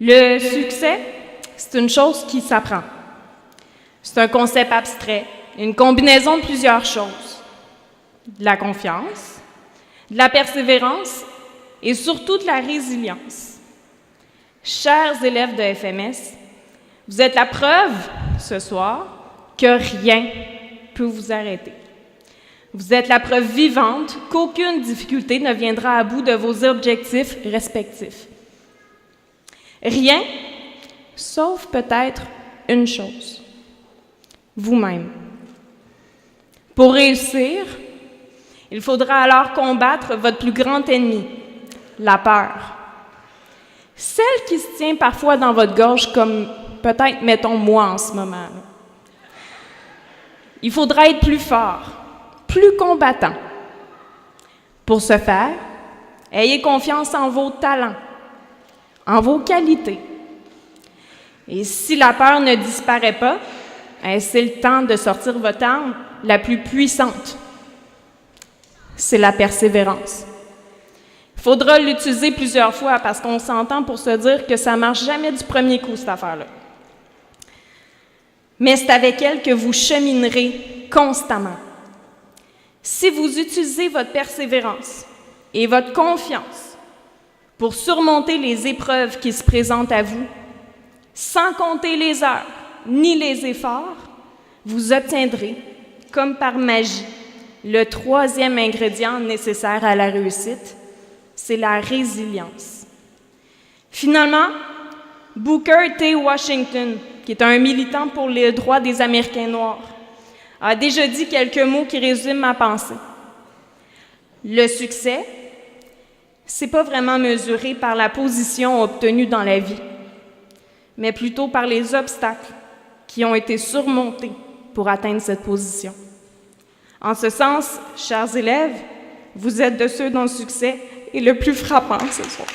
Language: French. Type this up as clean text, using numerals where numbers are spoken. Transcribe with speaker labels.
Speaker 1: Le succès, c'est une chose qui s'apprend. C'est un concept abstrait, une combinaison de plusieurs choses. De la confiance, de la persévérance et surtout de la résilience. Chers élèves de FMS, vous êtes la preuve, ce soir, que rien ne peut vous arrêter. Vous êtes la preuve vivante qu'aucune difficulté ne viendra à bout de vos objectifs respectifs. Rien, sauf peut-être une chose, vous-même. Pour réussir, il faudra alors combattre votre plus grand ennemi, la peur. Celle qui se tient parfois dans votre gorge comme peut-être, mettons, moi en ce moment. Il faudra être plus fort, plus combattant. Pour ce faire, ayez confiance en vos talents, en vos qualités. Et si la peur ne disparaît pas, c'est le temps de sortir votre arme la plus puissante. C'est la persévérance. Il faudra l'utiliser plusieurs fois parce qu'on s'entend pour se dire que ça ne marche jamais du premier coup, cette affaire-là. Mais c'est avec elle que vous cheminerez constamment. Si vous utilisez votre persévérance et votre confiance pour surmonter les épreuves qui se présentent à vous, sans compter les heures ni les efforts, vous obtiendrez, comme par magie, le troisième ingrédient nécessaire à la réussite, c'est la résilience. Finalement, Booker T. Washington, qui est un militant pour les droits des Américains noirs, a déjà dit quelques mots qui résument ma pensée. Le succès, c'est pas vraiment mesuré par la position obtenue dans la vie, mais plutôt par les obstacles qui ont été surmontés pour atteindre cette position. En ce sens, chers élèves, vous êtes de ceux dont le succès est le plus frappant ce soir.